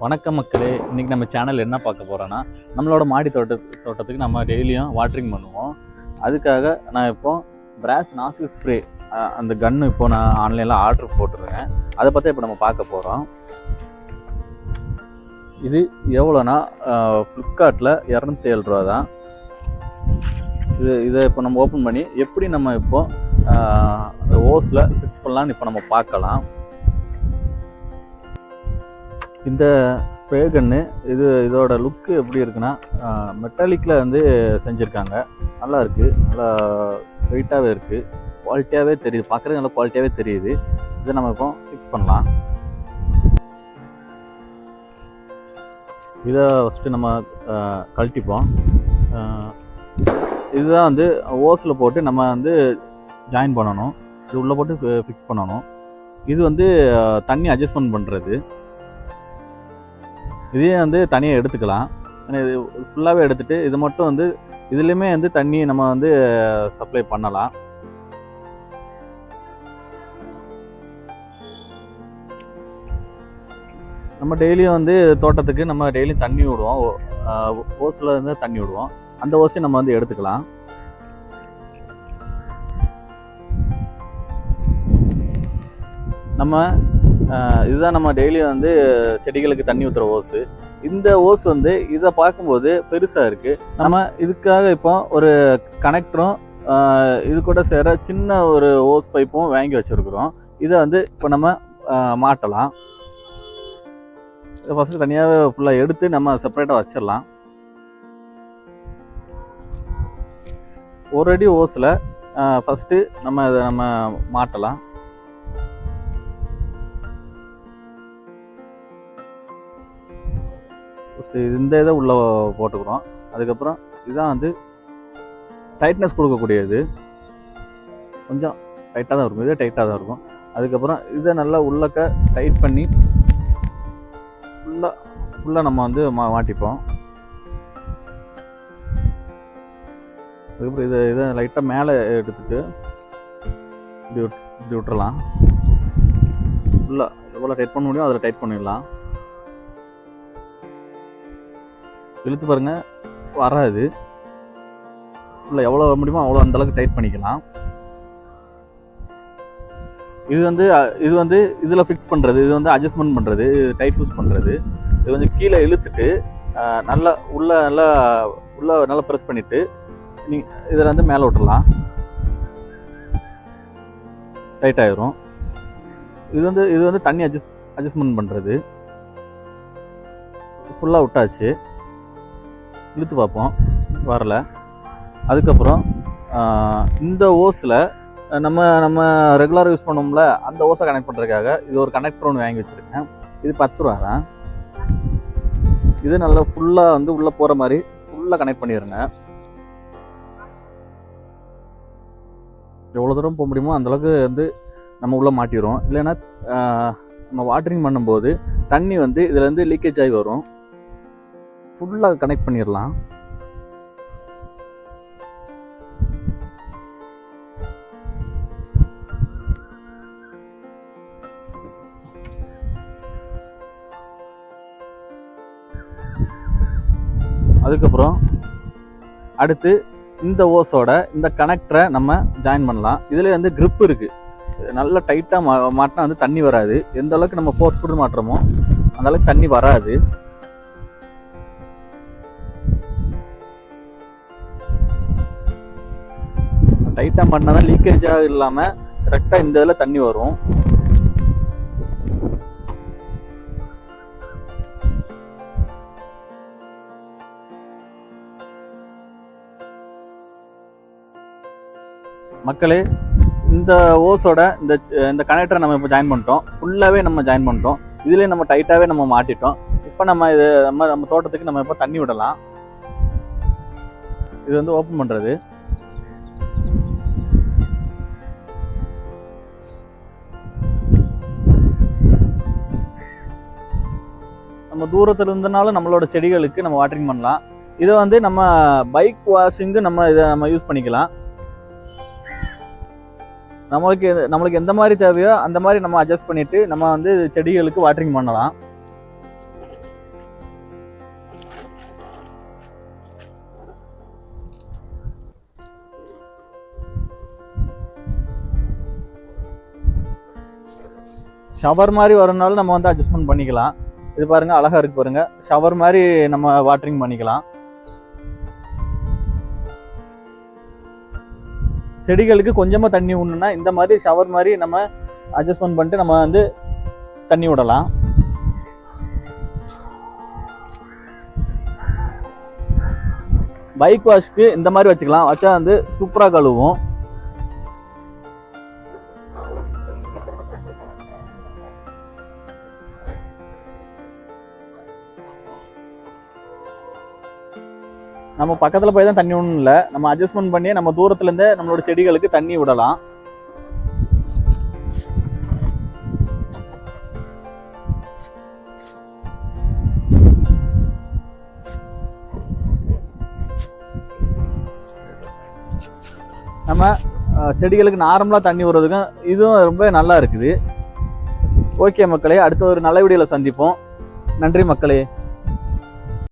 வணக்கம் மக்களே, இன்றைக்கி நம்ம சேனல் என்ன பார்க்க போகிறோன்னா, நம்மளோட மாடி தோட்டத்துக்கு நம்ம டெய்லியும் வாட்டரிங் பண்ணுவோம். அதுக்காக நான் இப்போ பிராஸ் நாசில் ஸ்ப்ரே அந்த கன்று இப்போ நான் ஆன்லைனில் ஆர்டர் போட்டிருக்கேன். அதை பற்றி இப்போ நம்ம பார்க்க போகிறோம். இது எவ்வளோனா ஃப்ளிப்கார்ட்டில் 207 ரூபா தான். இதை இப்போ நம்ம ஓப்பன் பண்ணி எப்படி நம்ம இப்போ ஓஸில் ஃபிக்ஸ் பண்ணலான்னு இப்போ நம்ம பார்க்கலாம். இந்த ஸ்ப்ரே கன்று இதோட லுக்கு எப்படி இருக்குன்னா, மெட்டாலிக்கில் வந்து செஞ்சுருக்காங்க. நல்லா இருக்குது, நல்லா வெயிட்டாகவே இருக்குது, குவாலிட்டியாகவே தெரியுது, பார்க்குறது நல்லா குவாலிட்டியாகவே தெரியுது. இதை நம்ம இப்போ ஃபிக்ஸ் பண்ணலாம். இதை ஃபஸ்ட்டு நம்ம கழட்டிப்போம். இதுதான் வந்து ஓஸில் போட்டு நம்ம வந்து ஜாயின் பண்ணணும். இது உள்ளே போட்டு ஃபிக்ஸ் பண்ணணும். இது வந்து தண்ணி அட்ஜஸ்ட்மெண்ட் பண்ணுறது. இதையும் வந்து தனியாக எடுத்துக்கலாம். இது ஃபுல்லாகவே எடுத்துகிட்டு இது மட்டும் வந்து இதுலேயுமே வந்து தண்ணி நம்ம வந்து சப்ளை பண்ணலாம். நம்ம டெய்லியும் வந்து தோட்டத்துக்கு நம்ம டெய்லியும் தண்ணி விடுவோம். ஓஸில் இருந்து தண்ணி விடுவோம். அந்த ஓஸையும் நம்ம வந்து எடுத்துக்கலாம். இதுதான் நம்ம டெய்லியும் வந்து செடிகளுக்கு தண்ணி ஊற்றுற ஓஸு. இந்த ஓஸ் வந்து இதை பார்க்கும்போது பெருசாக இருக்குது. நம்ம இதுக்காக இப்போ ஒரு கனெக்டரும் இது கூட சேர சின்ன ஒரு ஓஸ் பைப்பும் வாங்கி வச்சுருக்குறோம். இதை வந்து இப்போ நம்ம மாட்டலாம். இதை ஃபஸ்ட்டு தனியாகவே ஃபுல்லாக எடுத்து நம்ம செப்பரேட்டாக வச்சிடலாம். ஒரு அடி ஓஸில் ஃபஸ்ட்டு இதை நம்ம மாட்டலாம். இந்த இதை உள்ளே போட்டுக்கிறோம். அதுக்கப்புறம் இதுதான் வந்து டைட்னஸ் கொடுக்கக்கூடியது. கொஞ்சம் டைட்டாக தான் இருக்கும், இதே டைட்டாக தான் இருக்கும். அதுக்கப்புறம் இதை நல்லா உள்ளக்க டைட் பண்ணி ஃபுல்லாக நம்ம வந்து மாட்டிப்போம். அதுக்கப்புறம் இதை லைட்டாக மேலே எடுத்துட்டு இப்படி விட்டுறலாம். ஃபுல்லாக எவ்வளோ டைட் பண்ண முடியும் அதில் டைட் பண்ணிடலாம். இழுத்து பாருங்கள், வராது. ஃபுல்லாக எவ்வளோ முடியுமோ அவ்வளோ அந்தளவுக்கு டைட் பண்ணிக்கலாம். இது வந்து இதில் ஃபிக்ஸ் பண்ணுறது, இது வந்து அட்ஜஸ்ட்மெண்ட் பண்ணுறது, டைட் லூஸ் பண்ணுறது. இது கொஞ்சம் கீழே இழுத்துட்டு நல்லா நல்லா ப்ரெஸ் பண்ணிவிட்டு இதில் வந்து மேலே விட்டுடலாம். டைட் ஆயிரும். இது வந்து தண்ணி அட்ஜஸ்ட்மெண்ட் பண்ணுறது. ஃபுல்லாக விட்டாச்சு. இழுத்து பார்ப்போம், வரல. அதுக்கப்புறம் இந்த ஓஸில் நம்ம ரெகுலராக யூஸ் பண்ணோம்ல, அந்த ஓஸை கனெக்ட் பண்ணுறதுக்காக இது ஒரு கனெக்டர் ஒன்று வாங்கி வச்சுருக்கேன். இது 10 ரூபா தான். இது நல்லா ஃபுல்லாக வந்து உள்ளே போகிற மாதிரி ஃபுல்லாக கனெக்ட் பண்ணிடுங்க. எவ்வளோ தூரம் போக முடியுமோ அந்தளவுக்கு வந்து நம்ம உள்ளே மாட்டிடுவோம். இல்லைன்னா நம்ம வாட்டரிங் பண்ணும்போது தண்ணி வந்து இதில் வந்து லீக்கேஜ் ஆகி வரும். ஃபுல்லாக கனெக்ட் பண்ணிடலாம். அதுக்கப்புறம் அடுத்து இந்த ஓஸோட இந்த கனெக்டரை நம்ம ஜாயின் பண்ணலாம். இதில் வந்து grip இருக்குது. நல்லா டைட்டாக மாட்டினா வந்து தண்ணி வராது. எந்த அளவுக்கு நம்ம ஃபோர்ஸ் கொடுத்து மாட்டுறோமோ அந்த அளவுக்கு தண்ணி வராது. டைட்டாக மாட்டினா தான் லீக்கேஜாக இல்லாமல் கரெக்டாக இந்த இதில் தண்ணி வரும். மக்களே, இந்த ஓஸோட இந்த கனெக்டரை நம்ம இப்போ ஜாயின் பண்ணிட்டோம். ஃபுல்லாகவே நம்ம ஜாயின் பண்ணிட்டோம். இதுலேயே நம்ம டைட்டாகவே நம்ம மாட்டிட்டோம். இப்போ நம்ம தோட்டத்துக்கு நம்ம இப்போ தண்ணி விடலாம். இது வந்து ஓப்பன் பண்ணுறது. நம்ம தூரத்தில் இருந்தனாலும் நம்மளோட செடிகளுக்கு நம்ம வாட்டரிங் பண்ணலாம். இதை வந்து நம்ம பைக் வாஷிங்கு இதை நம்ம யூஸ் பண்ணிக்கலாம். நம்மளுக்கு எந்த மாதிரி தேவையோ அந்த மாதிரி நம்ம அட்ஜஸ்ட் பண்ணிட்டு நம்ம வந்து செடிகளுக்கு வாட்டரிங் பண்ணலாம். ஷவர் மாதிரி வரனாலும் நம்ம வந்து அட்ஜஸ்ட்மெண்ட் பண்ணிக்கலாம். இது பாருங்க அழகா இருக்கு பாருங்க, ஷவர் மாதிரி நம்ம வாட்டரிங் பண்ணிக்கலாம். செடிகளுக்கு கொஞ்சமா தண்ணி விடணும்னா இந்த மாதிரி ஷவர் மாதிரி நம்ம அட்ஜஸ்ட்மெண்ட் பண்ணிட்டு நம்ம வந்து தண்ணி விடலாம். பைக் வாஷ்க்கு இந்த மாதிரி வச்சுக்கலாம், வச்சா வந்து சூப்பரா கழுவும். நம்ம பக்கத்துல போய் தான் தண்ணி ஒன்றும் இல்லை, நம்ம அட்ஜஸ்ட்மெண்ட் பண்ணி நம்ம தூரத்துல இருந்தே நம்மளோட செடிகளுக்கு தண்ணி விடலாம். நம்ம செடிகளுக்கு நார்மலா தண்ணி விடுறதுக்கும் இதுவும் ரொம்ப நல்லா இருக்குது. ஓகே மக்களே, அடுத்த ஒரு நல்ல வீடியோல சந்திப்போம். நன்றி மக்களே.